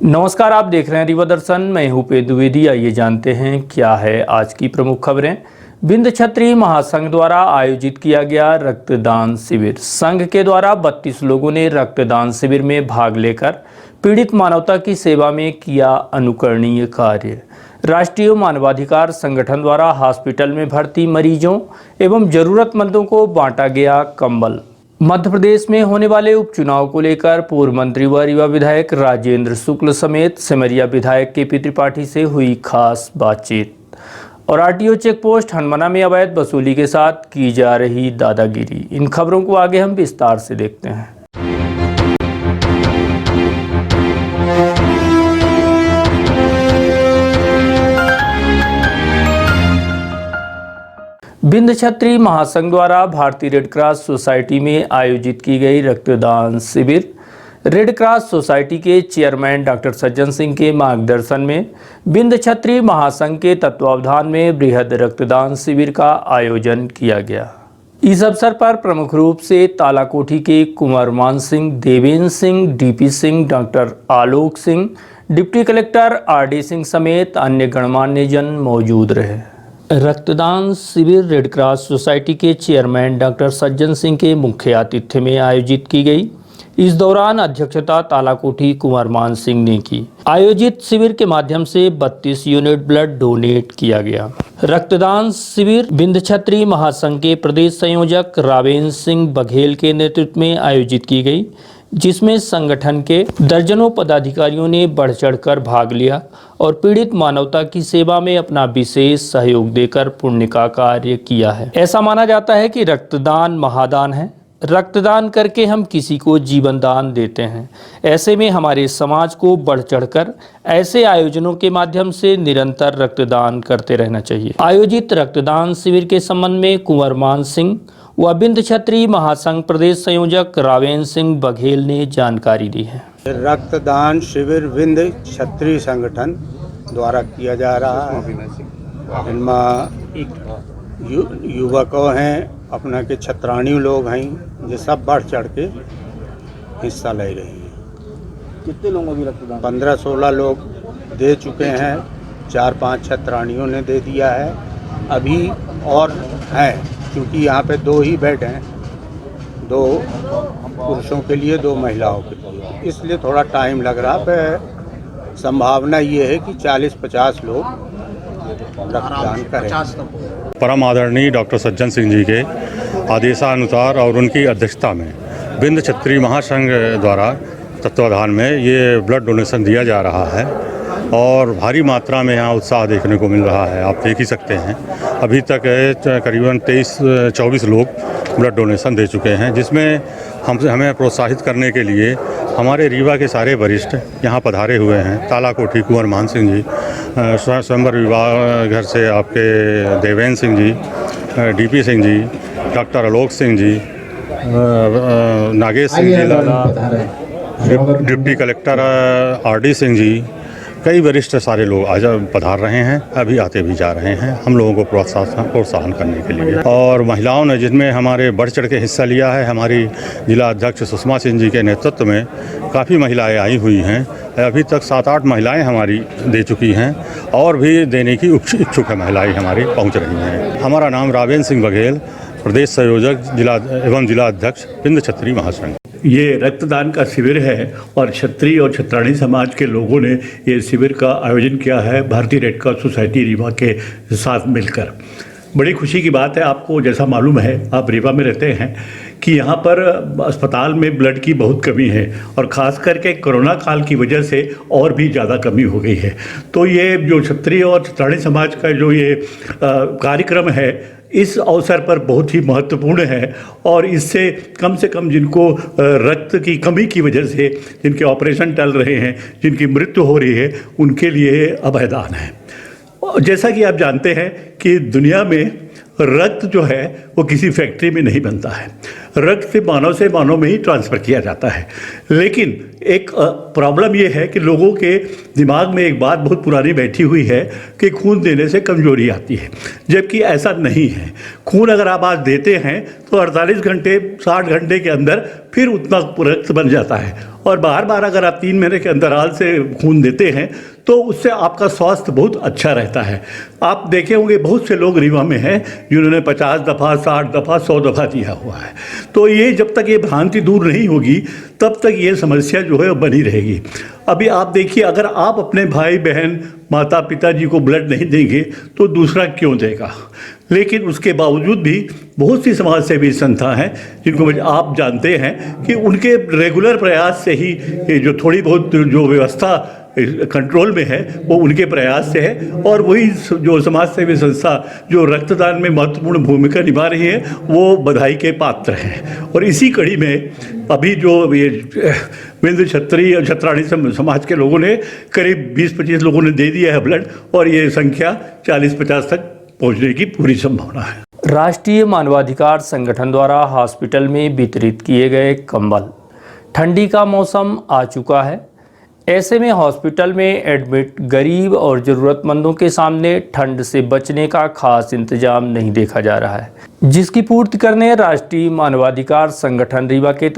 नमस्कार, आप देख रहे हैं रीवा दर्शन। मैं हूं पे द्विवेदी। आइए जानते हैं क्या है आज की प्रमुख खबरें। बिंद क्षत्रिय महासंघ द्वारा आयोजित किया गया रक्तदान शिविर। संघ के द्वारा 32 लोगों ने रक्तदान शिविर में भाग लेकर पीड़ित मानवता की सेवा में किया अनुकरणीय कार्य। राष्ट्रीय मानवाधिकार संगठन द्वारा हॉस्पिटल में भर्ती मरीजों एवं जरूरतमंदों को बांटा गया कंबल। मध्य प्रदेश में होने वाले उपचुनाव को लेकर पूर्व मंत्री व रीवा विधायक राजेंद्र शुक्ल समेत सिमरिया विधायक केपी त्रिपाठी से हुई खास बातचीत। और आरटीओ चेक पोस्ट हनुमाना में अवैध वसूली के साथ की जा रही दादागिरी। इन खबरों को आगे हम विस्तार से देखते हैं। बिंद क्षत्रिय महासंघ द्वारा भारतीय रेड क्रॉस सोसाइटी में आयोजित की गई रक्तदान शिविर। रेड क्रॉस सोसाइटी के चेयरमैन डॉक्टर सज्जन सिंह के मार्गदर्शन में बिंद क्षत्रिय महासंघ के तत्वावधान में बृहद रक्तदान शिविर का आयोजन किया गया। इस अवसर पर प्रमुख रूप से तालाकोठी के Kunwar Man Singh, Devendra Singh, DP Singh, doctor Alok Singh, deputy collector RD Singh समेत अन्य गणमान्य जन मौजूद रहे। रक्तदान शिविर रेड क्रॉस सोसाइटी के चेयरमैन डॉक्टर सज्जन सिंह के मुख्य आतिथ्य में आयोजित की गई। इस दौरान अध्यक्षता तालाकोठी कुंवर मान सिंह ने की। आयोजित शिविर के माध्यम से 32 यूनिट ब्लड डोनेट किया गया। रक्तदान शिविर बिंद क्षत्रिय महासंघ के प्रदेश संयोजक रावेंद्र सिंह बघेल के नेतृत्व में आयोजित की गई, जिसमें संगठन के दर्जनों पदाधिकारियों ने बढ़ चढ़कर भाग लिया और पीड़ित मानवता की सेवा में अपना विशेष सहयोग देकर पुण्य का कार्य किया है। ऐसा माना जाता है कि रक्तदान महादान है। रक्तदान करके हम किसी को जीवन दान देते हैं। ऐसे में हमारे समाज को बढ़ चढ़कर ऐसे आयोजनों के माध्यम से निरंतर रक्तदान करते रहना चाहिए। आयोजित रक्तदान शिविर के संबंध में कुंवर मान सिंह व बिंद क्षत्रिय महासंघ प्रदेश संयोजक रावेंद्र सिंह बघेल ने जानकारी दी है। रक्तदान शिविर बिंद क्षत्रिय संगठन द्वारा किया जा रहा है। इनमें युवकों हैं, अपना के छत्राणी लोग हैं, ये सब बढ़ चढ़ के हिस्सा ले रहे हैं। कितने लोगों की रक्तदान? 15-16 लोग दे चुके हैं। 4-5 छत्राणियों ने दे दिया है। अभी और हैं, क्योंकि यहाँ पे 2 ही बेड हैं, 2 पुरुषों के लिए, 2 महिलाओं के लिए, इसलिए थोड़ा टाइम लग रहा है। संभावना ये है कि 40-50 लोग रक्तदान करें। परम आदरणीय डॉक्टर सज्जन सिंह जी के आदेशानुसार और उनकी अध्यक्षता में बिंद क्षत्रिय महासंघ द्वारा तत्वाधान में ये ब्लड डोनेशन दिया जा रहा है और भारी मात्रा में यहाँ उत्साह देखने को मिल रहा है। आप देख ही सकते हैं, अभी तक करीबन 23-24 लोग ब्लड डोनेशन दे चुके हैं, जिसमें हमें प्रोत्साहित करने के लिए हमारे रीवा के सारे वरिष्ठ यहाँ पधारे हुए हैं। तालाकोठी कुंवर मान सिंह जी, स्वयंवर विवाह घर से आपके देवेंद्र सिंह जी, डीपी सिंह जी, डॉक्टर आलोक सिंह जी, नागेश सिंह जी लाला, deputy collector RD Singh ji, कई वरिष्ठ सारे लोग आज पधार रहे हैं, अभी आते भी जा रहे हैं हम लोगों को प्रोत्साहन करने के लिए। और महिलाओं ने, जिनमें हमारे बढ़ चढ़ के हिस्सा लिया है, हमारी जिला अध्यक्ष सुषमा सिंह जी के नेतृत्व में काफ़ी महिलाएं आई हुई हैं। अभी तक 7-8 महिलाएं हमारी दे चुकी हैं और भी देने की इच्छुक है महिलाएं हमारी पहुंच रही हैं। हमारा नाम रावेंद्र सिंह बघेल, प्रदेश संयोजक जिला अध्यक्ष बिंद क्षत्रिय महासंघ। ये रक्तदान का शिविर है और क्षत्रिय और छत्राणी समाज के लोगों ने ये शिविर का आयोजन किया है भारतीय रेड क्रॉस सोसाइटी रीवा के साथ मिलकर। बड़ी खुशी की बात है। आपको जैसा मालूम है, आप रीवा में रहते हैं, कि यहाँ पर अस्पताल में ब्लड की बहुत कमी है और ख़ास करके कोरोना काल की वजह से और भी ज़्यादा कमी हो गई है। तो ये जो क्षत्रिय और छत्राणी समाज का जो ये कार्यक्रम है, इस अवसर पर बहुत ही महत्वपूर्ण है और इससे कम से कम जिनको रक्त की कमी की वजह से जिनके ऑपरेशन टल रहे हैं, जिनकी मृत्यु हो रही है, उनके लिए अभयदान है। जैसा कि आप जानते हैं कि दुनिया में रक्त जो है वो किसी फैक्ट्री में नहीं बनता है। रक्त से मानव में ही ट्रांसफ़र किया जाता है। लेकिन एक प्रॉब्लम ये है कि लोगों के दिमाग में एक बात बहुत पुरानी बैठी हुई है कि खून देने से कमजोरी आती है, जबकि ऐसा नहीं है। खून अगर आप आज देते हैं तो 48 घंटे 60 घंटे के अंदर फिर उतना रक्त बन जाता है, और बार अगर आप 3 महीने के अंतराल से खून देते हैं तो उससे आपका स्वास्थ्य बहुत अच्छा रहता है। आप देखे होंगे बहुत से लोग रीवा में हैं जिन्होंने 50 दफ़ा 60 दफ़ा 100 दफ़ा दिया हुआ है। तो ये जब तक ये भ्रांति दूर नहीं होगी तब तक ये समस्या जो है वो बनी रहेगी। अभी आप देखिए, अगर आप अपने भाई बहन माता पिताजी को ब्लड नहीं देंगे तो दूसरा क्यों देगा। लेकिन उसके बावजूद भी बहुत सी समाज सेवी संस्था हैं जिनको आप जानते हैं कि उनके रेगुलर प्रयास से ही ये जो थोड़ी बहुत जो व्यवस्था कंट्रोल में है वो उनके प्रयास से है, और वही जो समाज सेवी संस्था जो रक्तदान में महत्वपूर्ण भूमिका निभा रही है वो बधाई के पात्र हैं। और इसी कड़ी में अभी जो ये विंध्य क्षत्रिय और क्षत्राणी समाज के लोगों ने करीब 20-25 लोगों ने दे दिया है ब्लड, और ये संख्या 40-50 तक पहुंचने की पूरी संभावना है। राष्ट्रीय मानवाधिकार संगठन द्वारा हॉस्पिटल में वितरित किए गए कंबल। ठंडी का मौसम आ चुका है, ऐसे में हॉस्पिटल में एडमिट गरीब और ज़रूरतमंदों के सामने ठंड से बचने का खास इंतजाम नहीं देखा जा रहा है, जिसकी पूर्ति करने राष्ट्रीय मानवाधिकार संगठन रीवा के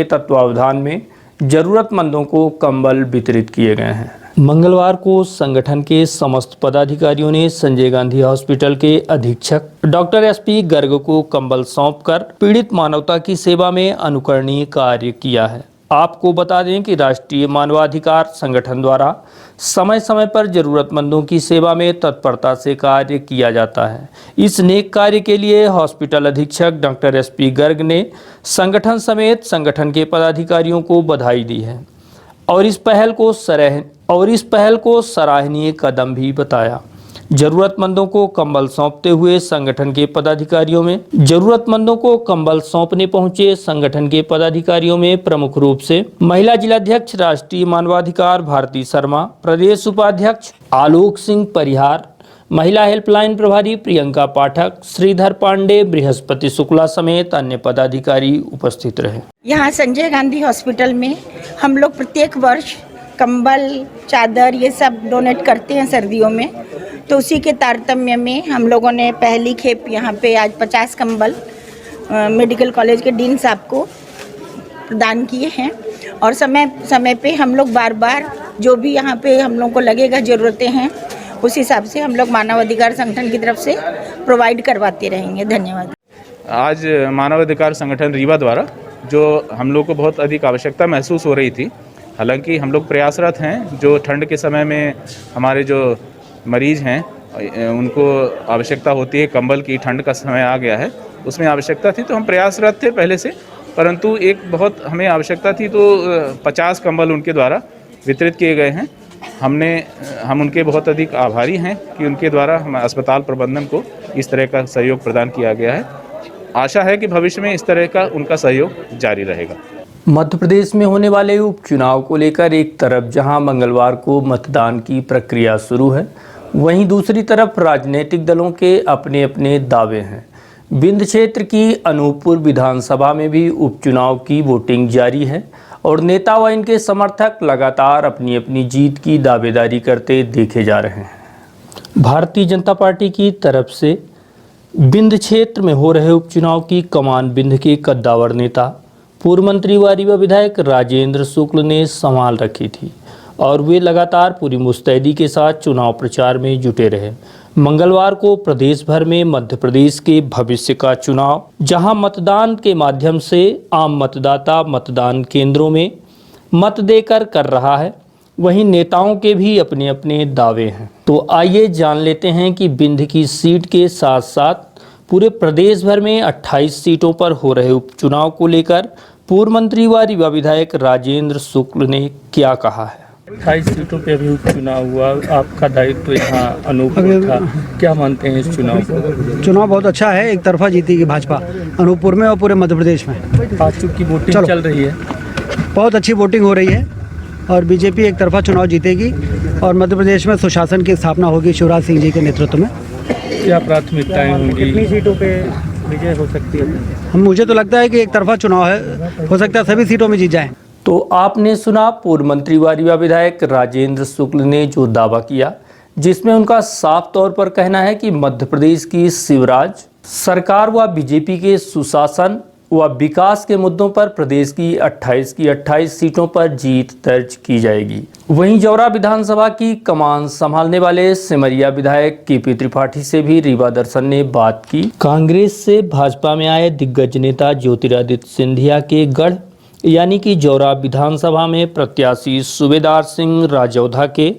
तत्वावधान में ज़रूरतमंदों को कंबल वितरित किए गए हैं। मंगलवार को संगठन के समस्त पदाधिकारियों ने संजय गांधी हॉस्पिटल के अधीक्षक डॉक्टर एसपी गर्ग को कंबल सौंपकर पीड़ित मानवता की सेवा में अनुकरणीय कार्य किया है। आपको बता दें कि राष्ट्रीय मानवाधिकार संगठन द्वारा समय समय पर जरूरतमंदों की सेवा में तत्परता से कार्य किया जाता है। इस नेक कार्य के लिए हॉस्पिटल अधीक्षक डॉक्टर एसपी गर्ग ने संगठन समेत संगठन के पदाधिकारियों को बधाई दी है और इस पहल को सराहनीय कदम भी बताया। जरूरतमंदों को कंबल सौंपते हुए संगठन के पदाधिकारियों में प्रमुख रूप से महिला जिलाध्यक्ष राष्ट्रीय मानवाधिकार भारती शर्मा, प्रदेश उपाध्यक्ष आलोक सिंह परिहार, महिला हेल्पलाइन प्रभारी प्रियंका पाठक, श्रीधर पांडे, बृहस्पति शुक्ला समेत अन्य पदाधिकारी उपस्थित रहे। यहाँ संजय गांधी हॉस्पिटल में हम लोग प्रत्येक वर्ष कंबल, चादर ये सब डोनेट करते हैं सर्दियों में, तो उसी के तारतम्य में हम लोगों ने पहली खेप यहाँ पे आज 50 कंबल मेडिकल कॉलेज के डीन साहब को प्रदान किए हैं। और समय समय पे हम लोग बार जो भी यहाँ पे हम लोग को लगेगा ज़रूरतें हैं उस हिसाब से हम लोग मानवाधिकार संगठन की तरफ से प्रोवाइड करवाते रहेंगे। धन्यवाद। आज मानवाधिकार संगठन रीवा द्वारा जो हम लोग को बहुत अधिक आवश्यकता महसूस हो रही थी, हालांकि हम लोग प्रयासरत हैं, जो ठंड के समय में हमारे जो मरीज़ हैं उनको आवश्यकता होती है कंबल की, ठंड का समय आ गया है उसमें आवश्यकता थी, तो हम प्रयासरत थे पहले से, परंतु एक बहुत हमें आवश्यकता थी तो 50 कंबल उनके द्वारा वितरित किए गए हैं। हम उनके बहुत अधिक आभारी हैं कि उनके द्वारा हम अस्पताल प्रबंधन को इस तरह का सहयोग प्रदान किया गया है। आशा है कि भविष्य में इस तरह का उनका सहयोग जारी रहेगा। मध्य प्रदेश में होने वाले उपचुनाव को लेकर एक तरफ जहां मंगलवार को मतदान की प्रक्रिया शुरू है, वहीं दूसरी तरफ राजनीतिक दलों के अपने अपने दावे हैं। विंध्य क्षेत्र की अनूपपुर विधानसभा में भी उपचुनाव की वोटिंग जारी है और नेता व इनके समर्थक लगातार अपनी अपनी जीत की दावेदारी करते देखे जा रहे हैं। भारतीय जनता पार्टी की तरफ से विंध्य क्षेत्र में हो रहे उपचुनाव की कमान विंध्य के कद्दावर नेता पूर्व मंत्री व रीवा विधायक राजेंद्र शुक्ल ने संभाल रखी थी और वे लगातार पूरी मुस्तैदी के साथ चुनाव प्रचार में जुटे रहे। मंगलवार को प्रदेश भर में मध्य प्रदेश के भविष्य का चुनाव, जहां मतदान के माध्यम से आम मतदाता मतदान केंद्रों में मत देकर कर रहा है, वहीं नेताओं के भी अपने अपने दावे हैं। तो आइए जान लेते हैं कि विंध्य की सीट के साथ साथ पूरे प्रदेश भर में 28 सीटों पर हो रहे उपचुनाव को लेकर पूर्व मंत्री व रीवा विधायक राजेंद्र शुक्ल ने क्या कहा है। 28 सीटों पे अभी उपचुनाव हुआ, आपका दायित्व यहाँ अनूपपुर था, क्या मानते हैं इस चुनाव को? चुनाव बहुत अच्छा है, एक तरफा जीतेगी भाजपा अनूपपुर में और पूरे मध्य प्रदेश में। आज की वोटिंग चल रही है, बहुत अच्छी वोटिंग हो रही है और बीजेपी एक तरफा चुनाव जीतेगी और मध्य प्रदेश में सुशासन की स्थापना होगी शिवराज सिंह जी के नेतृत्व में। क्या प्राथमिकताएं होंगी? कितनी सीटों पे विजय हो सकती है? मुझे तो लगता है कि एक तरफा चुनाव है, हो सकता है सभी सीटों में जीत जाएं। तो आपने सुना पूर्व मंत्री व रीवा विधायक राजेंद्र शुक्ल ने जो दावा किया, जिसमें उनका साफ तौर पर कहना है कि मध्य प्रदेश की शिवराज सरकार व बीजेपी के सुशासन व विकास के मुद्दों पर प्रदेश की 28 की 28 सीटों पर जीत दर्ज की जाएगी। वहीं जौरा विधानसभा की कमान संभालने वाले सिमरिया विधायक केपी त्रिपाठी से भी रीवा दर्शन ने बात की। कांग्रेस से भाजपा में आए दिग्गज नेता ज्योतिरादित्य सिंधिया के गढ़ यानी कि जौरा विधानसभा में प्रत्याशी सूबेदार सिंह राजौधा के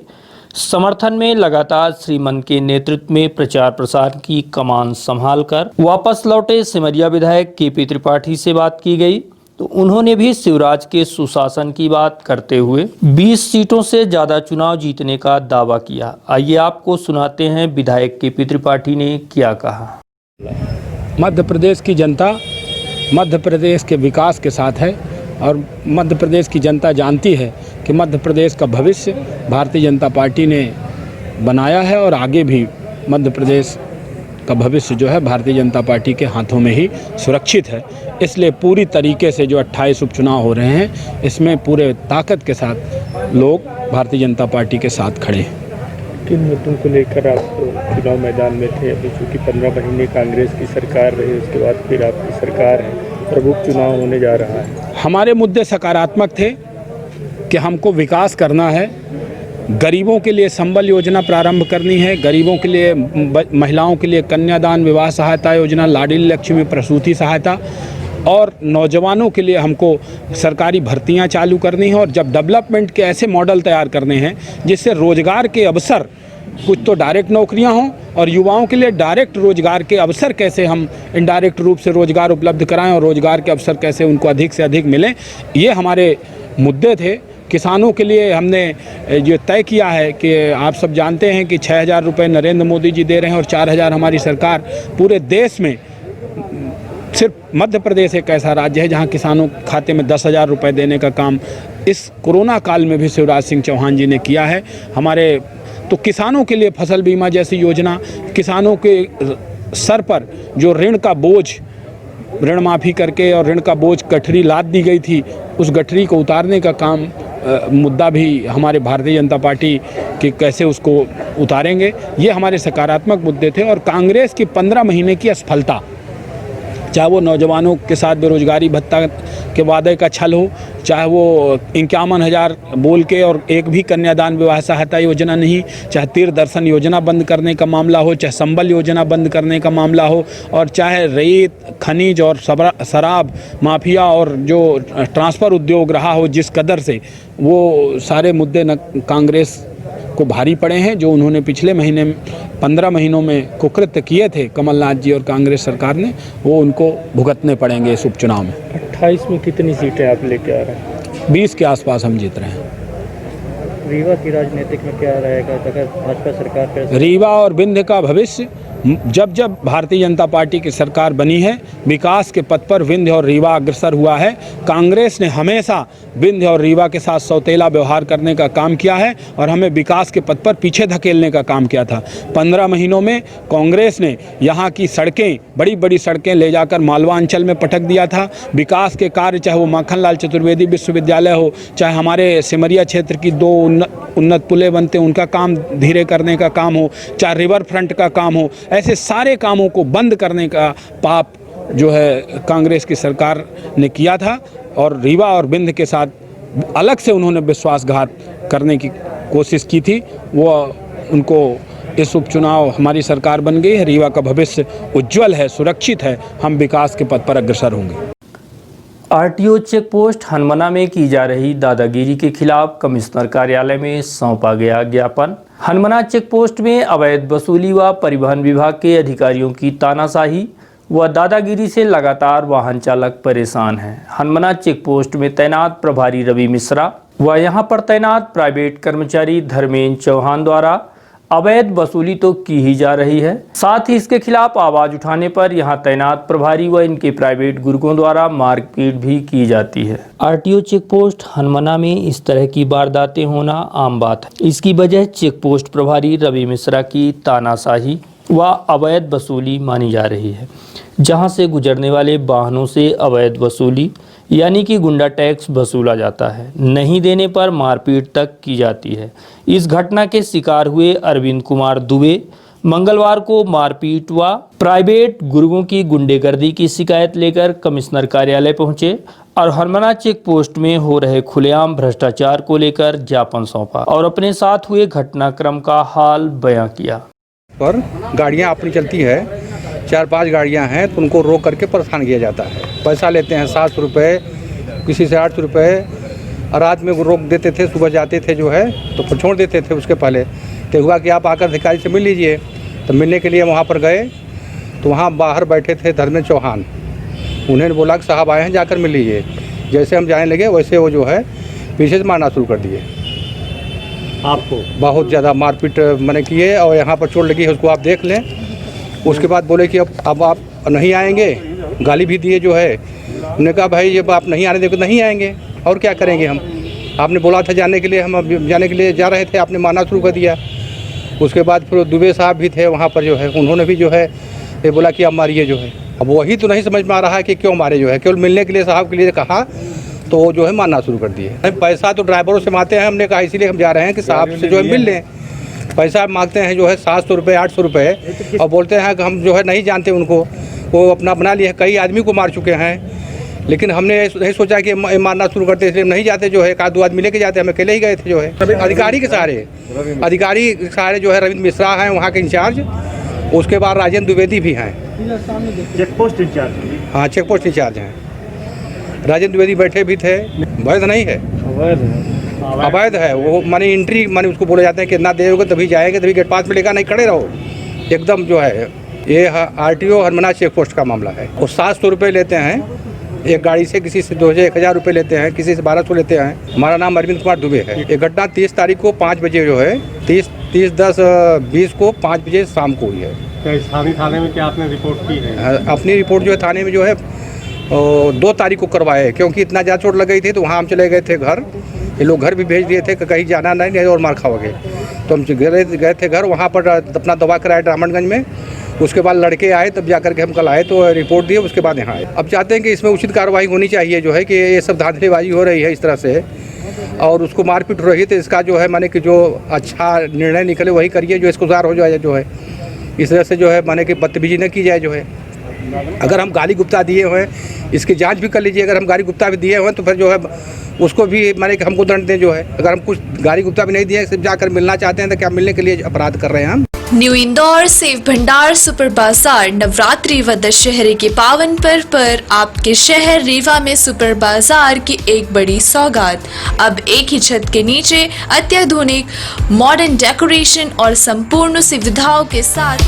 समर्थन में लगातार श्रीमन के नेतृत्व में प्रचार प्रसार की कमान संभालकर वापस लौटे सिमरिया विधायक केपी त्रिपाठी से बात की गई तो उन्होंने भी शिवराज के सुशासन की बात करते हुए 20 सीटों से ज़्यादा चुनाव जीतने का दावा किया। आइए आपको सुनाते हैं विधायक केपी त्रिपाठी ने क्या कहा। मध्य प्रदेश की जनता मध्य प्रदेश के विकास के साथ है और मध्य प्रदेश की जनता जानती है कि मध्य प्रदेश का भविष्य भारतीय जनता पार्टी ने बनाया है और आगे भी मध्य प्रदेश का भविष्य जो है भारतीय जनता पार्टी के हाथों में ही सुरक्षित है। इसलिए पूरी तरीके से जो 28 उपचुनाव हो रहे हैं इसमें पूरे ताकत के साथ लोग भारतीय जनता पार्टी के साथ खड़े हैं। किन मुद्दों को लेकर आप चुनाव मैदान में थे? अभी चूँकि 15 महीने कांग्रेस की सरकार रही, उसके बाद फिर आपकी सरकार है, प्रमुख चुनाव होने जा रहा है। हमारे मुद्दे सकारात्मक थे कि हमको विकास करना है, गरीबों के लिए संबल योजना प्रारंभ करनी है, गरीबों के लिए महिलाओं के लिए कन्यादान विवाह सहायता योजना, लाडली लक्ष्मी प्रसूति सहायता और नौजवानों के लिए हमको सरकारी भर्तियां चालू करनी है और जब डेवलपमेंट के ऐसे मॉडल तैयार करने हैं जिससे रोजगार के अवसर, कुछ तो डायरेक्ट नौकरियां हों और युवाओं के लिए डायरेक्ट रोजगार के अवसर कैसे हम इनडायरेक्ट रूप से रोजगार उपलब्ध कराएं और रोजगार के अवसर कैसे उनको अधिक से अधिक मिलें, ये हमारे मुद्दे थे। किसानों के लिए हमने ये तय किया है कि आप सब जानते हैं कि 6,000 रुपये नरेंद्र मोदी जी दे रहे हैं और 4,000 हमारी सरकार। पूरे देश में सिर्फ मध्य प्रदेश एक ऐसा राज्य है जहां किसानों के खाते में 10,000 रुपये देने का काम इस कोरोना काल में भी शिवराज सिंह चौहान जी ने किया है। हमारे तो किसानों के लिए फसल बीमा जैसी योजना, किसानों के सर पर जो ऋण का बोझ, ऋण माफ़ी करके और ऋण का बोझ गठरी लाद दी गई थी, उस गठरी को उतारने का काम मुद्दा भी हमारे भारतीय जनता पार्टी के कैसे उसको उतारेंगे, ये हमारे सकारात्मक मुद्दे थे। और कांग्रेस की 15 महीने की असफलता, चाहे वो नौजवानों के साथ बेरोजगारी भत्ता के वादे का छल हो, चाहे वो 51,000 बोल के और एक भी कन्यादान विवाह सहायता योजना नहीं, चाहे तीर्थ दर्शन योजना बंद करने का मामला हो, चाहे संबल योजना बंद करने का मामला हो, और चाहे रेत, खनिज और शराब माफिया और जो ट्रांसफ़र उद्योग रहा हो जिस कदर से, वो सारे मुद्दे न कांग्रेस को भारी पड़े हैं जो उन्होंने पिछले महीने 15 महीनों में कुकृत्य किए थे कमलनाथ जी और कांग्रेस सरकार ने, वो उनको भुगतने पड़ेंगे इस उपचुनाव में। 28 में कितनी सीटें आप लेके आ रहे हैं? 20 के आसपास हम जीत रहे हैं। रीवा की राजनीतिक में क्या रहेगा अगर भाजपा सरकार पर? रीवा और विंध्य का भविष्य, जब जब भारतीय जनता पार्टी की सरकार बनी है, विकास के पथ पर विंध्य और रीवा अग्रसर हुआ है। कांग्रेस ने हमेशा विंध्य और रीवा के साथ सौतेला व्यवहार करने का काम किया है और हमें विकास के पथ पर पीछे धकेलने का काम किया था। 15 महीनों में कांग्रेस ने यहाँ की सड़कें, बड़ी बड़ी सड़कें ले जाकर मालवा अंचल में पटक दिया था। विकास के कार्य, चाहे वो माखनलाल चतुर्वेदी विश्वविद्यालय हो, चाहे हमारे सिमरिया क्षेत्र की 2 उन्नत पुलें बनते उनका काम धीरे करने का काम हो, चाहे रिवर फ्रंट का काम हो, ऐसे सारे कामों को बंद करने का पाप जो है कांग्रेस की सरकार ने किया था और रीवा और विंध्य के साथ अलग से उन्होंने विश्वासघात करने की कोशिश की थी। वो उनको इस उपचुनाव हमारी सरकार बन गई है। रीवा का भविष्य उज्जवल है, सुरक्षित है, हम विकास के पथ पर अग्रसर होंगे। आरटीओ चेक पोस्ट हनमना में की जा रही दादागिरी के खिलाफ कमिश्नर कार्यालय में सौंपा गया ज्ञापन। हनमना चेक पोस्ट में अवैध वसूली व परिवहन विभाग के अधिकारियों की तानाशाही व दादागिरी से लगातार वाहन चालक परेशान हैं। हनमना चेक पोस्ट में तैनात प्रभारी रवि मिश्रा व यहां पर तैनात प्राइवेट कर्मचारी धर्मेंद्र चौहान द्वारा अवैध वसूली तो की ही जा रही है, साथ ही इसके खिलाफ आवाज उठाने पर यहां तैनात प्रभारी व इनके प्राइवेट गुर्गों द्वारा मारपीट भी की जाती है। आरटीओ चेक पोस्ट हनमना में इस तरह की वारदातें होना आम बात है। इसकी वजह चेक पोस्ट प्रभारी रवि मिश्रा की तानाशाही व अवैध वसूली मानी जा रही है, जहां से गुजरने वाले वाहनों से अवैध वसूली यानी कि गुंडा टैक्स वसूला जाता है। नहीं देने पर मारपीट तक की जाती है। इस घटना के शिकार हुए अरविंद कुमार दुबे मंगलवार को मारपीट व प्राइवेट गुर्गों की गुंडेगर्दी की शिकायत लेकर कमिश्नर कार्यालय पहुंचे और हरमना चेक पोस्ट में हो रहे खुलेआम भ्रष्टाचार को लेकर ज्ञापन सौंपा और अपने साथ हुए घटनाक्रम का हाल बयां किया। पर गाड़ियां अपनी चलती है, 4-5 गाड़ियां हैं तो उनको रोक करके परेशान किया जाता है। पैसा लेते हैं 700 रुपये, किसी से 800 रुपये। रात में रोक देते थे, सुबह जाते थे जो है तो फिर छोड़ देते थे। उसके पहले तो हुआ कि आप आकर अधिकारी से मिल लीजिए। तो मिलने के लिए वहाँ पर गए तो वहाँ बाहर बैठे थे धर्मेंद्र चौहान। उन्होंने बोला कि साहब आए हैं, जाकर मिल लीजिए। जैसे हम जाने लगे वैसे वो जो है पीछे से मारना शुरू कर दिए। आपको बहुत ज़्यादा मारपीट मैंने किए और यहाँ पर चोट लगी है, उसको आप देख लें। उसके बाद बोले कि अब आप नहीं आएंगे, गाली भी दिए जो है। उन्होंने कहा भाई जब आप नहीं आने देंगे तो नहीं आएंगे, और क्या करेंगे हम। आपने बोला था जाने के लिए, हम अब जाने के लिए जा रहे थे, आपने मारना शुरू कर दिया। उसके बाद फिर दुबे साहब भी थे वहाँ पर जो है, उन्होंने भी जो है ये बोला कि आप मारिए जो है। अब वही तो नहीं समझ में आ रहा है कि क्यों मारे जो है। केवल मिलने के लिए साहब के लिए कहा तो वो जो है मारना शुरू कर दिए। पैसा तो ड्राइवरों से मांगते हैं, हमने कहा इसीलिए हम जा रहे हैं कि साहब से जो है मिल लें। पैसा मांगते हैं जो है 700 रुपये 800 रुपये और बोलते हैं कि हम जो है नहीं जानते उनको, वो अपना बना लिए। कई आदमी को मार चुके हैं, लेकिन हमने नहीं सोचा कि मारना शुरू करते, इसलिए नहीं जाते जो है। 1-2 आदमी लेके जाते, हम अकेले ही गए थे जो है। अधिकारी के सहारे जो है रविंद्र मिश्रा हैं वहाँ के इंचार्ज। उसके बाद राजेंद्र द्विवेदी भी हैं, चेक पोस्ट इंचार्ज। हाँ, चेक पोस्ट इंचार्ज हैं। राजेंद्र द्विवेदी बैठे भी थे। वैध नहीं है, अवैध है वो। माने एंट्री माने उसको बोले जाते हैं कि ना देोगे तभी जाएंगे, तभी गेट पास में लेकर नहीं खड़े रहो एकदम जो है। ये आरटीओ हरमना चेक पोस्ट का मामला है। वो 700 रुपये लेते हैं एक गाड़ी से, किसी से 1000 रुपये लेते हैं, किसी से 1200 लेते हैं। हमारा नाम अरविंद कुमार दुबे है। ये घटना 30 तारीख को 5 बजे जो है 30/10/20 को 5 बजे शाम को हुई है। स्थानीय थाने में क्या आपने रिपोर्ट की है? अपनी रिपोर्ट जो है थाने में जो है 2 तारीख को करवाए, क्योंकि इतना ज़्यादा चोट लग गई थी। तो वहाँ हम चले गए थे घर, ये लोग घर भी भेज दिए थे कि कहीं जाना नहीं और मार खाओगे। तो हम गए थे घर, वहाँ पर अपना दवा कराया रामगंज में। उसके बाद लड़के आए, तब जाकर के हम कल आए तो रिपोर्ट दिए, उसके बाद यहाँ आए। अब चाहते हैं कि इसमें उचित कार्रवाई होनी चाहिए जो है कि ये सब धांधलीबाजी हो रही है इस तरह से और उसको मारपीट हो रही है। तो इसका जो है माने कि जो अच्छा निर्णय निकले वही करिए, जो इसको सुधार हो जाए जो है। इस तरह से जो है माने कि बदतमीजी न की जाए जो है। अगर हम गाली गुप्ता दिए हुए इसकी जांच भी कर लीजिए। अगर हम गाली गुप्ता भी दिए हुए तो फिर जो है उसको भी माने कि हमको दंड दें जो है। अगर हम कुछ गाली गुप्ता भी नहीं दिए, सिर्फ जाकर मिलना चाहते हैं तो क्या मिलने के लिए अपराध कर रहे हैं हम। न्यू इंदौर सेव भंडार सुपर बाजार नवरात्रि व दशहरे के पावन पर्व पर आपके शहर रीवा में सुपर बाजार की एक बड़ी सौगात। अब एक ही छत के नीचे अत्याधुनिक मॉडर्न डेकोरेशन और संपूर्ण सुविधाओं के साथ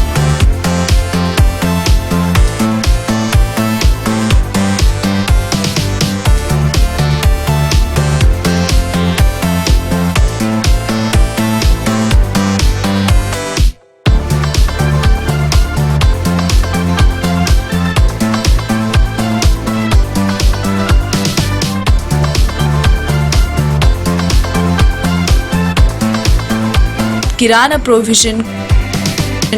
किराना प्रोविजन,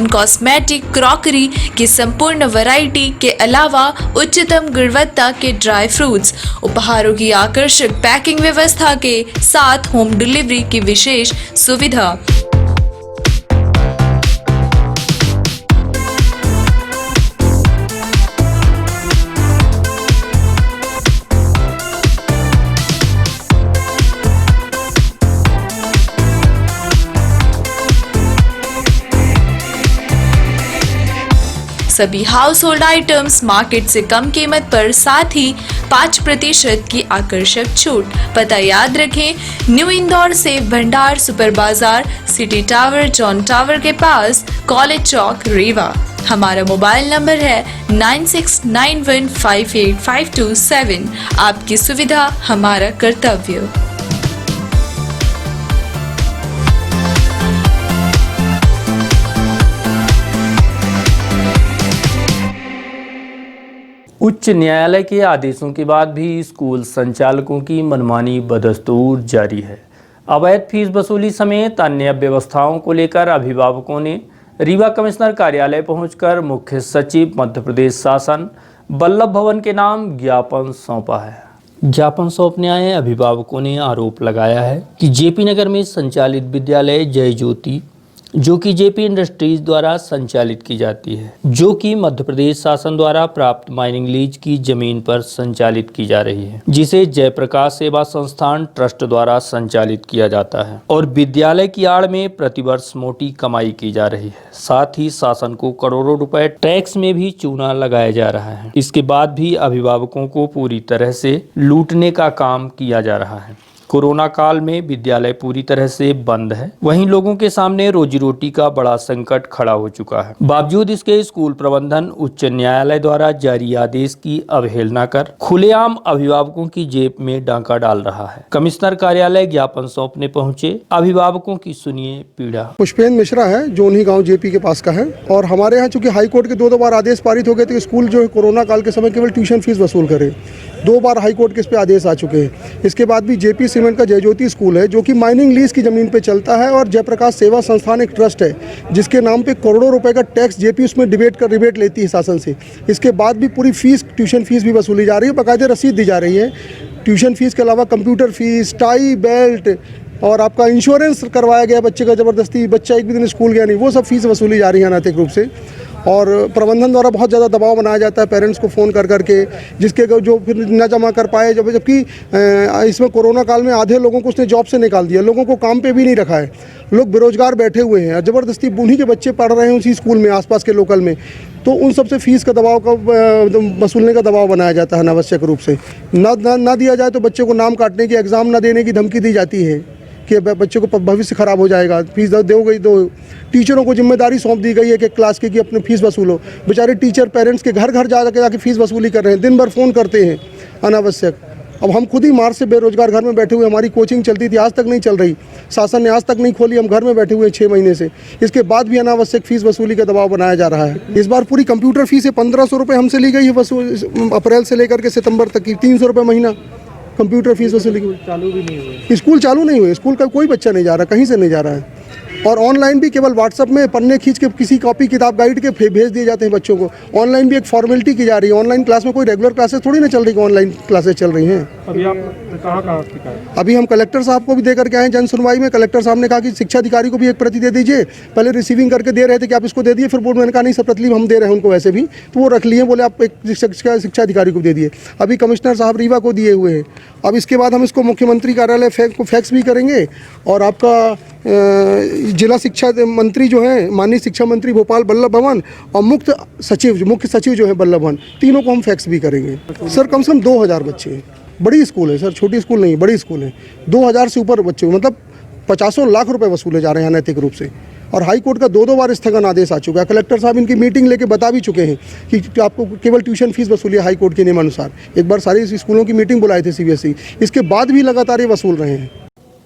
कॉस्मेटिक, क्रॉकरी की संपूर्ण वैरायटी के अलावा उच्चतम गुणवत्ता के ड्राई फ्रूट्स, उपहारों की आकर्षक पैकिंग व्यवस्था के साथ होम डिलीवरी की विशेष सुविधा। सभी हाउस होल्ड आइटम्स मार्केट से कम कीमत पर, साथ ही 5% की आकर्षक छूट। पता याद रखें, न्यू इंदौर सेव भंडार सुपर बाजार, सिटी टावर, जॉन टावर के पास, कॉलेज चौक, रीवा। हमारा मोबाइल नंबर है 9691585227। आपकी सुविधा हमारा कर्तव्य। उच्च न्यायालय के आदेशों के बाद भी स्कूल संचालकों की मनमानी बदस्तूर जारी है। अवैध फीस वसूली समेत अन्य व्यवस्थाओं को लेकर अभिभावकों ने रीवा कमिश्नर कार्यालय पहुंचकर मुख्य सचिव मध्य प्रदेश शासन बल्लभ भवन के नाम ज्ञापन सौंपा है। ज्ञापन सौंपने आए अभिभावकों ने आरोप लगाया है कि जेपी नगर में संचालित विद्यालय जय ज्योति, जो कि जेपी इंडस्ट्रीज द्वारा संचालित की जाती है, जो कि मध्य प्रदेश शासन द्वारा प्राप्त माइनिंग लीज की जमीन पर संचालित की जा रही है, जिसे जयप्रकाश सेवा संस्थान ट्रस्ट द्वारा संचालित किया जाता है और विद्यालय की आड़ में प्रतिवर्ष मोटी कमाई की जा रही है। साथ ही शासन को करोड़ों रुपए टैक्स में भी चूना लगाया जा रहा है। इसके बाद भी अभिभावकों को पूरी तरह से लूटने का काम किया जा रहा है। कोरोना काल में विद्यालय पूरी तरह से बंद है, वहीं लोगों के सामने रोजी रोटी का बड़ा संकट खड़ा हो चुका है। बावजूद इसके स्कूल प्रबंधन उच्च न्यायालय द्वारा जारी आदेश की अवहेलना कर खुलेआम अभिभावकों की जेब में डांका डाल रहा है। कमिश्नर कार्यालय ज्ञापन सौंपने पहुंचे अभिभावकों की सुनिए पीड़ा। पुष्पेंद्र मिश्रा है, जो उन्हीं गाँव जेपी के पास का है, और हमारे यहाँ चूंकि हाईकोर्ट के दो बार आदेश पारित हो गए थे, स्कूल जो है कोरोना काल के समय केवल ट्यूशन फीस वसूल करे। 2 बार हाईकोर्ट के इस पे आदेश आ चुके हैं। इसके बाद भी जेपी सीमेंट का जय ज्योति स्कूल है, जो कि माइनिंग लीज की जमीन पे चलता है, और जयप्रकाश सेवा संस्थान एक ट्रस्ट है, जिसके नाम पे करोड़ों रुपए का टैक्स जेपी उसमें रिबेट लेती है शासन से। इसके बाद भी पूरी फीस, ट्यूशन फीस भी वसूली जा रही है, बाकायदे रसीद दी जा रही है। ट्यूशन फीस के अलावा कंप्यूटर फीस, टाई बेल्ट और आपका इंश्योरेंस करवाया गया बच्चे का ज़बरदस्ती, बच्चा एक भी दिन स्कूल गया नहीं, वो सब फीस वसूली जा रही है अनैतिक रूप से। और प्रबंधन द्वारा बहुत ज़्यादा दबाव बनाया जाता है पेरेंट्स को फ़ोन कर करके, जिसके जो फिर न जमा कर पाए, जबकि इसमें कोरोना काल में आधे लोगों को उसने जॉब से निकाल दिया, लोगों को काम पे भी नहीं रखा है, लोग बेरोजगार बैठे हुए हैं, ज़बरदस्ती उन्हीं के बच्चे पढ़ रहे हैं उसी स्कूल में, आसपास के लोकल में। तो उन सबसे फीस का दबाव का वसूलने का दबाव बनाया जाता है अनावश्यक रूप से। ना दिया जाए तो बच्चे को नाम काटने की, एग्ज़ाम न देने की धमकी दी जाती है कि बच्चे को भविष्य खराब हो जाएगा, फीस दोगे तो। टीचरों को जिम्मेदारी सौंप दी गई है कि क्लास की कि अपने फीस वसूलो। बेचारे टीचर पेरेंट्स के घर घर जाके फीस वसूली कर रहे हैं, दिन भर फ़ोन करते हैं अनावश्यक। अब हम खुद ही मार्च से बेरोजगार घर में बैठे हुए, हमारी कोचिंग चलती थी, आज तक नहीं चल रही, शासन ने आज तक नहीं खोली, हम घर में बैठे हुए 6 महीने से। इसके बाद भी अनावश्यक फीस वसूली का दबाव बनाया जा रहा है। इस बार पूरी कंप्यूटर फीस 1500 रुपये हमसे ली गई है वसूल, अप्रैल से लेकर के सितंबर तक की 300 रुपये महीना कंप्यूटर फीस वसूली। चालू भी नहीं हुए, स्कूल चालू नहीं हुए, स्कूल का कोई बच्चा नहीं जा रहा, कहीं से नहीं जा रहा है। और ऑनलाइन भी केवल व्हाट्सएप में पन्ने खींच के किसी कॉपी किताब गाइड के भेज दिए जाते हैं बच्चों को। ऑनलाइन भी एक फॉर्मेलिटी की जा रही है। ऑनलाइन क्लास में कोई रेगुलर क्लासेस थोड़ी ना चल रही, ऑनलाइन क्लासेस चल रही हैं। अभी आप कहाँ अभी हम कलेक्टर साहब को भी दे करके आए जन सुनवाई में। कलेक्टर साहब ने कहा कि शिक्षा अधिकारी को भी एक प्रति दे दीजिए। पहले रिसीविंग करके दे रहे थे कि आप इसको दे दिए, फिर बोर्ड मैंने कहा नहीं सर, प्रतिलिपि हम दे रहे हैं उनको वैसे भी, तो वो रख लिए, बोले आप एक शिक्षा अधिकारी को दे दिए। अभी कमिश्नर साहब रीवा को दिए हुए हैं। अब इसके बाद हम इसको मुख्यमंत्री कार्यालय को फैक्स भी करेंगे, और आपका जिला शिक्षा मंत्री जो है माननीय शिक्षा मंत्री भोपाल बल्लभ भवन, और मुख्य सचिव जो है बल्लभ भवन, तीनों को हम फैक्स भी करेंगे। सर कम से कम 2000 बच्चे हैं, बड़ी स्कूल है सर, छोटी स्कूल नहीं, बड़ी स्कूल है। 2000 से ऊपर बच्चे, मतलब 50 लाख रुपए वसूले जा रहे हैं अनैतिक रूप से। और हाई कोर्ट का 2 बार स्थगन आदेश आ चुका है। कलेक्टर साहब इनकी मीटिंग लेके बता भी चुके हैं कि आपको केवल ट्यूशन फीस वसूली है हाई कोर्ट के नियमानुसार। एक बार सारी स्कूलों की मीटिंग बुलाए थे CBSE, इसके बाद भी लगातार ये वसूल रहे हैं।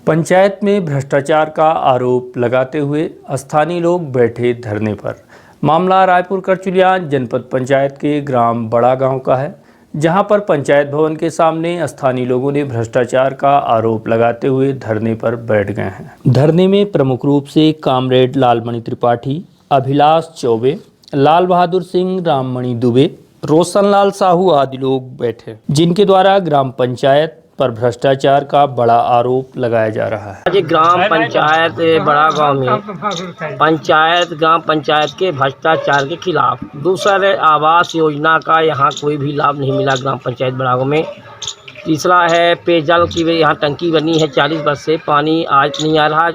पंचायत में भ्रष्टाचार का आरोप लगाते हुए स्थानीय लोग बैठे धरने पर। मामला रायपुर करचुलिया जनपद पंचायत के ग्राम बड़ा गांव का है, जहां पर पंचायत भवन के सामने स्थानीय लोगों ने भ्रष्टाचार का आरोप लगाते हुए धरने पर बैठ गए हैं। धरने में प्रमुख रूप से कामरेड लालमणि त्रिपाठी, अभिलाष चौबे, लाल बहादुर सिंह, राममणि दुबे, रोशनलाल साहू आदि लोग बैठे, जिनके द्वारा ग्राम पंचायत पर भ्रष्टाचार का बड़ा आरोप लगाया जा रहा है। आज ग्राम पंचायत बड़ा गांव में ग्राम पंचायत के भ्रष्टाचार के खिलाफ दूसरे आवास योजना का यहाँ कोई भी लाभ नहीं मिला ग्राम पंचायत बड़ा गांव में। तीसरा है पेयजल की यहाँ टंकी बनी है 40 वर्ष से, पानी आज नहीं आ रहा।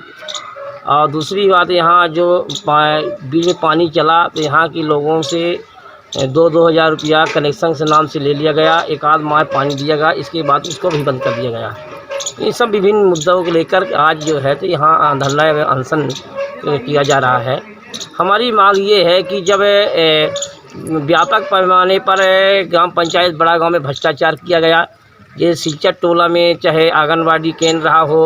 और दूसरी बात, यहाँ जो बिल में पानी चला तो यहाँ के लोगों से 2-2 हज़ार रुपया कनेक्शन से नाम से ले लिया गया, एक आध माह पानी दिया गया, इसके बाद उसको भी बंद कर दिया गया। ये सब विभिन्न मुद्दों को लेकर आज जो है तो यहाँ धरना अनशन किया जा रहा है। हमारी मांग ये है कि जब व्यापक पैमाने पर ग्राम पंचायत बड़ा गांव में भ्रष्टाचार किया गया, ये सिलचट टोला में चाहे आंगनबाड़ी केंद्र रहा हो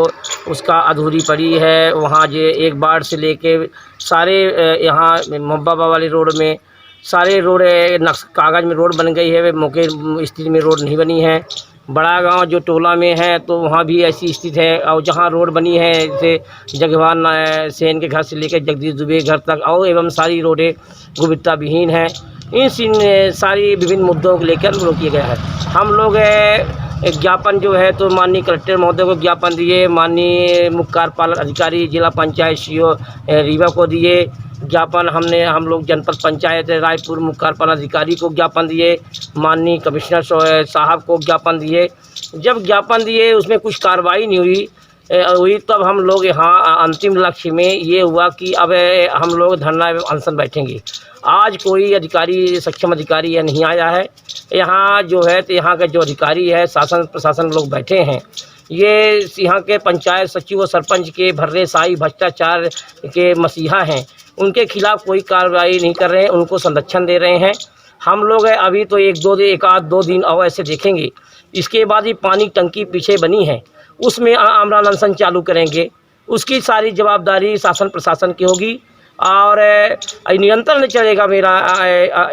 उसका अधूरी पड़ी है, वहाँ जो एक बार से लेके सारे यहाँ मोहब्बा वाली रोड में सारे रोड कागज़ में रोड बन गई है, मौके स्थिति में रोड नहीं बनी है। बड़ा गांव जो टोला में है तो वहाँ भी ऐसी स्थिति है। और जहाँ रोड बनी है जैसे जगवान सेन के घर से लेकर जगदीश दुबे घर तक और एवं सारी रोडें गुणवत्ता विहीन है। इन सारी विभिन्न मुद्दों को लेकर लोग किया गया है। हम लोग एक ज्ञापन जो है तो माननीय कलेक्टर महोदय को ज्ञापन दिए, माननीय मुख्य कार्यपालन अधिकारी जिला पंचायत सीओ रीवा को दिए ज्ञापन। हम लोग जनपद पंचायत रायपुर मुख्य कार्यपालन अधिकारी को ज्ञापन दिए, माननीय कमिश्नर साहब को ज्ञापन दिए। जब ज्ञापन दिए उसमें कुछ कार्रवाई नहीं हुई तब हम लोग यहाँ अंतिम लक्ष्य में ये हुआ कि अब हम लोग धरना एवं अनशन बैठेंगे। आज कोई अधिकारी सक्षम अधिकारी नहीं आया है यहाँ जो है, तो यहाँ के जो अधिकारी है शासन प्रशासन लोग बैठे हैं। ये यहाँ के पंचायत सचिव और सरपंच के भर्रेशाही भ्रष्टाचार के मसीहा हैं, उनके खिलाफ कोई कार्रवाई नहीं कर रहे हैं, उनको संरक्षण दे रहे हैं। हम लोग अभी तो एक आध दो दिन और ऐसे देखेंगे। इसके बाद ही पानी टंकी पीछे बनी है उसमें आमरण अनशन चालू करेंगे। उसकी सारी जवाबदारी शासन प्रशासन की होगी और निरंतर नहीं चलेगा। मेरा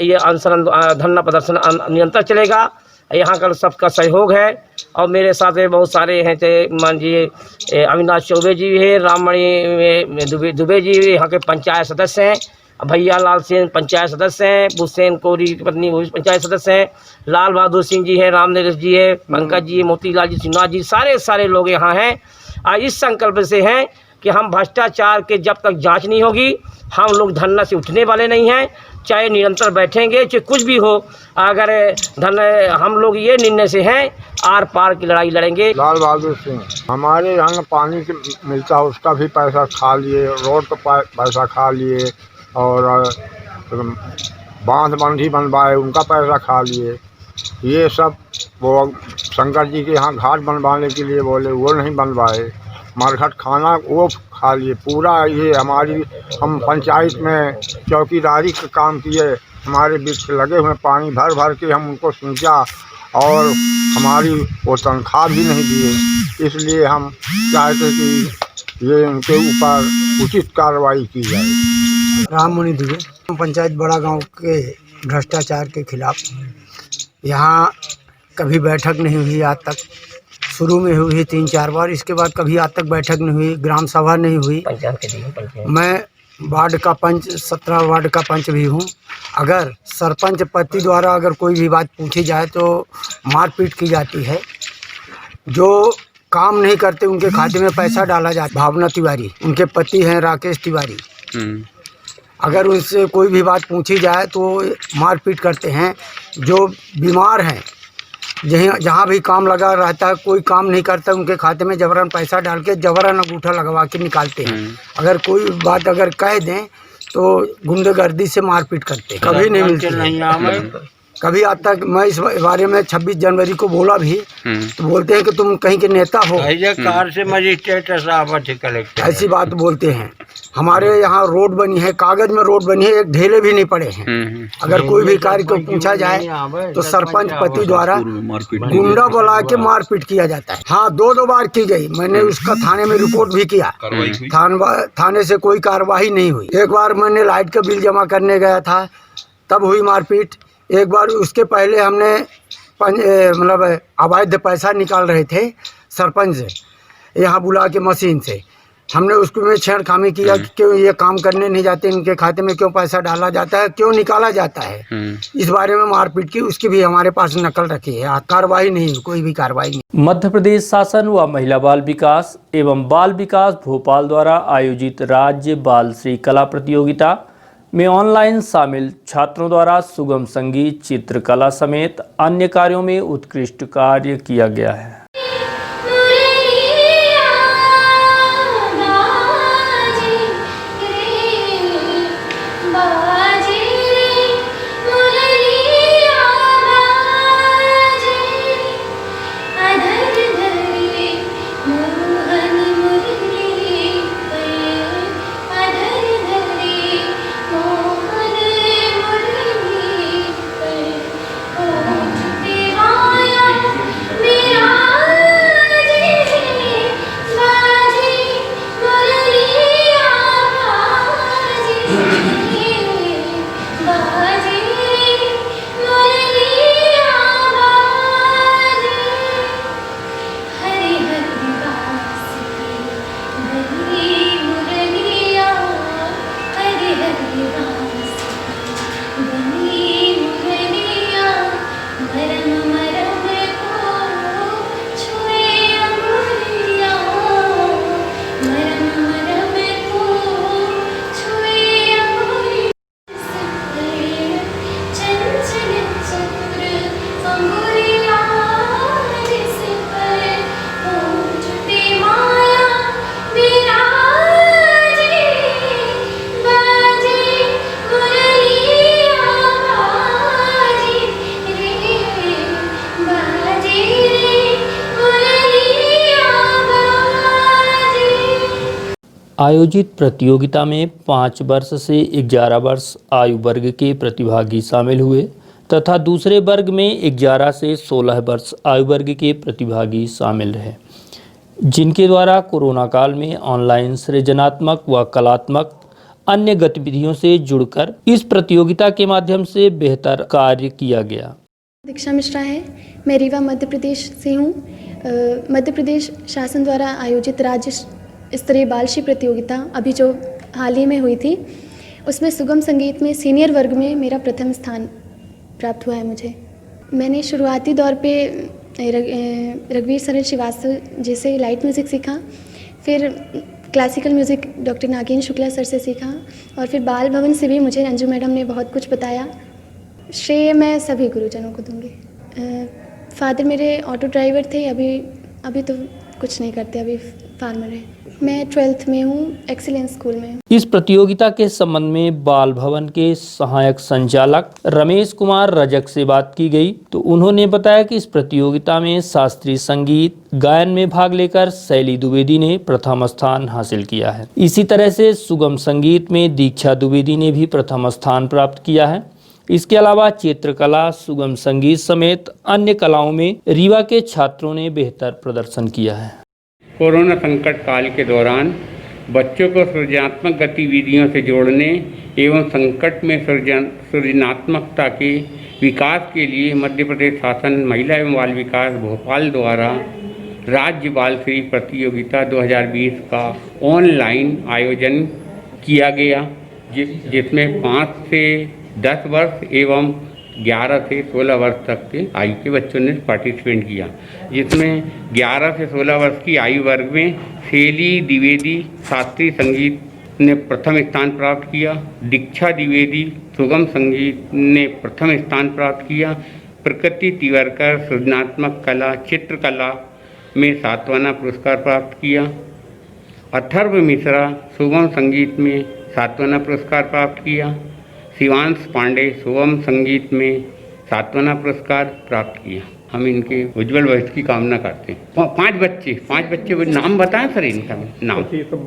ये अनशन धरना प्रदर्शन निरंतर चलेगा। यहाँ का सबका सहयोग है और मेरे साथ बहुत सारे हैं। मान लीजिए अविनाश चौबे जी है, राममणि दुबे जी यहाँ के पंचायत सदस्य हैं, भैया लाल सेन पंचायत सदस्य हैं, बुसेन कोरी की पत्नी वो पंचायत सदस्य हैं, लाल बहादुर सिंह जी हैं, राम नरेश जी है, पंकज जी, मोतीलाल जी, सिन्हा जी, सारे लोग यहाँ हैं। और इस संकल्प से हैं कि हम भ्रष्टाचार के जब तक जांच नहीं होगी हम लोग धरना से उठने वाले नहीं हैं। चाहे निरंतर बैठेंगे चाहे कुछ भी हो, अगर हम लोग ये निर्णय से हैं आर पार की लड़ाई लड़ेंगे। लाल बहादुर सिंह, हमारे यहाँ पानी मिलता है उसका भी पैसा खा लिए, रोड का पैसा खा लिए और बांध बंधी बनवाए उनका पैसा खा लिए। ये सब वो शंकर जी के यहाँ घाट बनवाने के लिए बोले वो नहीं बनवाए, मरघट खाना वो खा लिए। पूरा ये हम पंचायत में चौकीदारी का काम किए, हमारे बीच लगे हुए पानी भर भर के हम उनको सींचा और हमारी वो तनख्वाह भी नहीं दिए। इसलिए हम चाहते कि ये उनके ऊपर उचित कार्रवाई की जाए। राममणि दुबे, पंचायत बड़ा गांव के भ्रष्टाचार के खिलाफ यहाँ कभी बैठक नहीं हुई आज तक। शुरू में हुई 3-4 बार, इसके बाद कभी आज तक बैठक नहीं हुई, ग्राम सभा नहीं हुई। मैं वार्ड का पंच 17 वार्ड का पंच भी हूँ। अगर सरपंच पति द्वारा अगर कोई भी बात पूछी जाए तो मारपीट की जाती है। जो काम नहीं करते उनके खाते में पैसा डाला जाता। भावना तिवारी उनके पति हैं, राकेश तिवारी। अगर उनसे कोई भी बात पूछी जाए तो मारपीट करते हैं। जो बीमार हैं जहाँ भी काम लगा रहता है, कोई काम नहीं करता, उनके खाते में जबरन पैसा डाल के जबरन अंगूठा लगवा के निकालते हैं। अगर कोई बात अगर कह दें तो गुंडागर्दी से मारपीट करते हैं। कभी नहीं मिलती। कभी आज तक मैं इस बारे में 26 जनवरी को बोला भी तो बोलते हैं कि तुम कहीं के नेता हो, कार से मजिस्ट्रेट कलेक्टर ऐसी बात बोलते हैं। हमारे यहाँ रोड बनी है, कागज में रोड बनी है, एक ढेले भी नहीं पड़े हैं। अगर कोई भी कार्य को पूछा जाए तो सरपंच पति द्वारा गुंडा बुला के मारपीट किया जाता है। हाँ, 2 बार की गई, मैंने उसका थाने में रिपोर्ट भी किया, थाने से कोई कार्रवाई नहीं हुई। एक बार मैंने लाइट का बिल जमा करने गया था तब हुई मारपीट। एक बार उसके पहले हमने मतलब अवैध पैसा निकाल रहे थे सरपंच से यहाँ बुला के मशीन से, हमने उसको में छेड़खानी किया कि क्यों ये काम करने नहीं जाते, इनके खाते में क्यों पैसा डाला जाता है, क्यों निकाला जाता है। इस बारे में मारपीट की, उसकी भी हमारे पास नकल रखी है। कार्रवाई नहीं, कोई भी कार्रवाई नहीं। मध्य प्रदेश शासन व महिला बाल विकास एवं बाल विकास भोपाल द्वारा आयोजित राज्य बाल श्री कला प्रतियोगिता में ऑनलाइन शामिल छात्रों द्वारा सुगम संगीत, चित्रकला समेत अन्य कार्यों में उत्कृष्ट कार्य किया गया है। मेरा आयोजित प्रतियोगिता में 5 वर्ष से 11 वर्ष आयु वर्ग के प्रतिभागी शामिल हुए तथा दूसरे वर्ग में 11 से 16 वर्ष आयु वर्ग के प्रतिभागी शामिल रहे, जिनके द्वारा कोरोना काल में ऑनलाइन सृजनात्मक व कलात्मक अन्य गतिविधियों से जुड़कर इस प्रतियोगिता के माध्यम से बेहतर कार्य किया गया। दीक्षा मिश्रा है, मैं रीवा मध्य प्रदेश से हूँ। मध्य प्रदेश शासन द्वारा आयोजित राज्य स्तरीय बालश्री प्रतियोगिता अभी जो हाल ही में हुई थी, उसमें सुगम संगीत में सीनियर वर्ग में मेरा प्रथम स्थान प्राप्त हुआ है मुझे। मैंने शुरुआती दौर पे रघुवीर सरन श्रीवास्तव जी से लाइट म्यूज़िक सीखा, फिर classical music doctor Nagendra Shukla sir से सीखा और फिर बाल भवन से भी मुझे अंजू मैडम ने बहुत कुछ बताया। श्रेय मैं सभी गुरुजनों को दूंगी। फादर मेरे ऑटो ड्राइवर थे, अभी तो कुछ नहीं करते, अभी फार्मर है। मैं 12th में हूँ, एक्सीलेंस स्कूल में। इस प्रतियोगिता के संबंध में बाल भवन के सहायक संचालक रमेश कुमार रजक से बात की गई तो उन्होंने बताया कि इस प्रतियोगिता में शास्त्रीय संगीत गायन में भाग लेकर शैली द्विवेदी ने प्रथम स्थान हासिल किया है। इसी तरह से सुगम संगीत में दीक्षा द्विवेदी ने भी प्रथम स्थान प्राप्त किया है। इसके अलावा चित्रकला, सुगम संगीत समेत अन्य कलाओं में रीवा के छात्रों ने बेहतर प्रदर्शन किया है। कोरोना संकट काल के दौरान बच्चों को सृजनात्मक गतिविधियों से जोड़ने एवं संकट में सृजनात्मकता के विकास के लिए मध्य प्रदेश शासन महिला एवं बाल विकास भोपाल द्वारा राज्य बाल श्री प्रतियोगिता 2020 का ऑनलाइन आयोजन किया गया, जिसमें 5 से 10 वर्ष एवं 11 से 16 वर्ष तक के आयु के बच्चों ने पार्टिसिपेट किया, जिसमें 11 से 16 वर्ष की आयु वर्ग में शैली द्विवेदी शास्त्रीय संगीत ने प्रथम स्थान प्राप्त किया, दीक्षा द्विवेदी सुगम संगीत ने प्रथम स्थान प्राप्त किया, प्रकृति तिवारकर सृजनात्मक कला चित्रकला में सातवाना पुरस्कार प्राप्त किया, अथर्व मिश्रा सुगम संगीत में सातवाना पुरस्कार प्राप्त किया, शिवांश पांडे सुगम संगीत में सातवाना पुरस्कार प्राप्त किया। हम इनके उज्जवल भविष्य की कामना करते हैं। 5 बच्चे नाम बताएं सर, इनका नाम? जी सब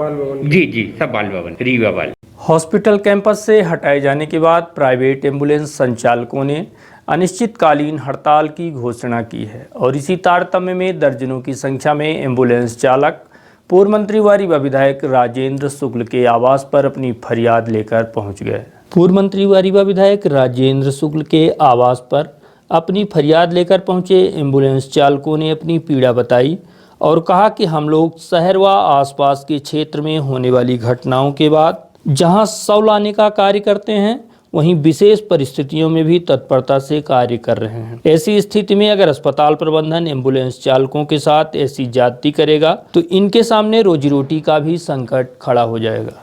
बाल भवन रीवा बाल। हॉस्पिटल कैंपस से हटाए जाने के बाद प्राइवेट एम्बुलेंस संचालकों ने अनिश्चितकालीन हड़ताल की घोषणा की है और इसी तारतम्य में दर्जनों की संख्या में एम्बुलेंस चालक पूर्व मंत्री व रीवा विधायक राजेंद्र शुक्ल के आवास पर अपनी फरियाद लेकर पहुंच गए। पूर्व मंत्री व रीवा विधायक राजेंद्र शुक्ल के आवास पर अपनी फरियाद लेकर पहुंचे एम्बुलेंस चालकों ने अपनी पीड़ा बताई और कहा कि हम लोग शहर व आसपास के क्षेत्र में होने वाली घटनाओं के बाद जहां शव लाने का कार्य करते हैं, वहीं विशेष परिस्थितियों में भी तत्परता से कार्य कर रहे हैं। ऐसी स्थिति में अगर अस्पताल प्रबंधन एम्बुलेंस चालकों के साथ ऐसी ज्यादती करेगा तो इनके सामने रोजी रोटी का भी संकट खड़ा हो जाएगा।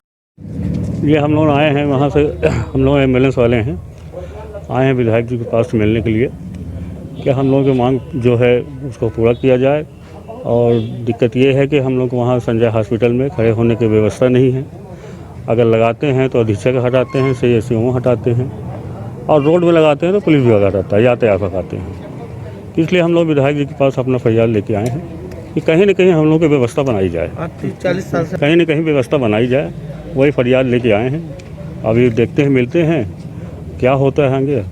ये हम लोग आए हैं वहाँ से, हम लोग एम्बुलेंस वाले हैं, आए हैं विधायक जी के पास मिलने के लिए कि हम लोगों की मांग जो है उसको पूरा किया जाए। और दिक्कत ये है कि हम लोग वहाँ संजय हॉस्पिटल में खड़े होने की व्यवस्था नहीं है। अगर लगाते हैं तो अधीक्षक हटाते हैं, CSO हटाते हैं और रोड में लगाते हैं तो पुलिस विभाग हटाता है, यातायात हटाते हैं। इसलिए हम लोग विधायक जी के पास अपना फरियाद लेके आए हैं कि कहीं न कहीं हम लोग की व्यवस्था बनाई जाए, 40 साल से कहीं न कहीं व्यवस्था बनाई जाए। वही फरियाद लेके आए हैं। अभी देखते हैं, मिलते हैं क्या होता है आगे,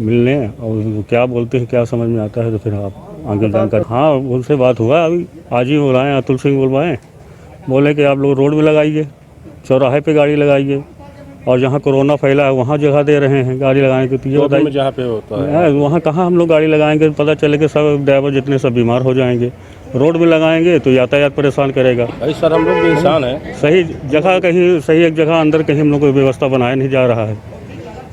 मिलने और क्या बोलते हैं, क्या समझ में आता है तो फिर आप आगे जानकारी। हाँ, उनसे बात हुआ, अभी आज ही बुलाएँ, अतुल सिंह बुलवाएँ, बोले कि आप लोग रोड में लगाइए, चौराहे पे गाड़ी लगाइए और जहाँ कोरोना फैला है वहाँ जगह दे रहे हैं गाड़ी लगाने की। तो ये बताइए जहाँ पे होता है वहाँ कहाँ हम लोग गाड़ी लगाएंगे? पता चले कि सब ड्राइवर जितने सब बीमार हो जाएंगे। रोड में लगाएंगे तो यातायात परेशान करेगा। भाई सर, हम लोग भी इंसान हैं। सही जगह कहीं, सही एक जगह अंदर कहीं हम लोग को व्यवस्था बनाया नहीं जा रहा है,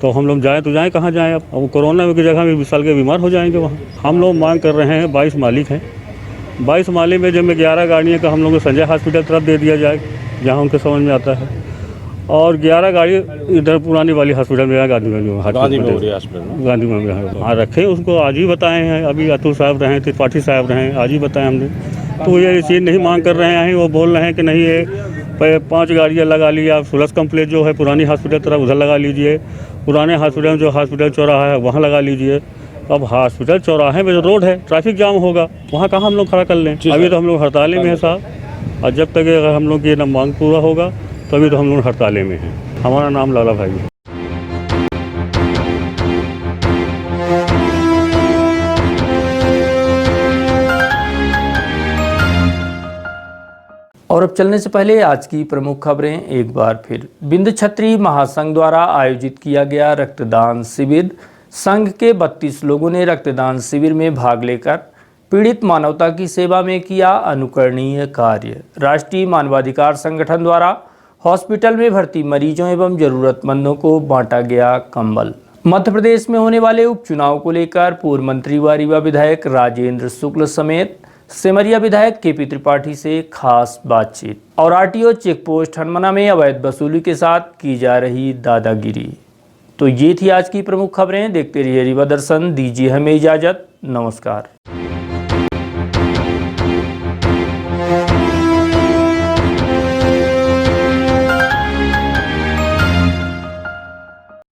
तो हम लोग जाएँ तो जाएँ कहाँ जाएँ? अब कोरोना की जगह में 20 साल के बीमार हो जाएंगे वहाँ। हम लोग मांग कर रहे हैं, 22 मालिक हैं, 22 मालिक में जब 11 गाड़ियों का हम लोग को संजय हॉस्पिटल तरफ दे दिया जाए जहाँ उनके समझ में आता है, और 11 गाड़ी इधर पुरानी वाली हॉस्पिटल में, गांधी में हाँ रखें। उसको आज ही बताए हैं, अभी अतुल साहब रहे, त्रिपाठी साहब रहे, आज ही बताएं हमने। तो ये चीज़ नहीं मांग कर रहे हैं, वो बोल रहे हैं कि नहीं ये 5 गाड़ियाँ लगा ली, आप सुलस कम्प्लेक्स जो है पुरानी हॉस्पिटल तरफ उधर लगा लीजिए, पुराने हॉस्पिटल जो हॉस्पिटल चौराहा है वहाँ लगा लीजिए। अब हॉस्पिटल चौराहे में जो रोड है, ट्रैफिक जाम होगा, वहाँ कहाँ हम लोग खड़ा कर लें? अभी तो हम लोग हड़ताल में हैं साहब, और जब तक अगर हम लोग की ना मांग पूरा होगा तभी तो हम लोग हड़ताले में हैं। हमारा नाम लाला भाई है। और अब चलने से पहले आज की प्रमुख खबरें एक बार फिर। बिंद छत्री महासंघ द्वारा आयोजित किया गया रक्तदान शिविर। संघ के 32 लोगों ने रक्तदान शिविर में भाग लेकर पीड़ित मानवता की सेवा में किया अनुकरणीय कार्य। राष्ट्रीय मानवाधिकार संगठन द्वारा हॉस्पिटल में भर्ती मरीजों एवं जरूरतमंदों को बांटा गया कंबल। मध्य प्रदेश में होने वाले उपचुनाव को लेकर पूर्व मंत्री व रीवा विधायक राजेंद्र शुक्ल समेत सिमरिया विधायक केपी त्रिपाठी से खास बातचीत। और आरटीओ चेकपोस्ट हनुमाना में अवैध वसूली के साथ की जा रही दादागिरी। तो ये थी आज की प्रमुख खबरें। देखते रहिए रीवा दर्शन। दीजिए हमें इजाजत। नमस्कार।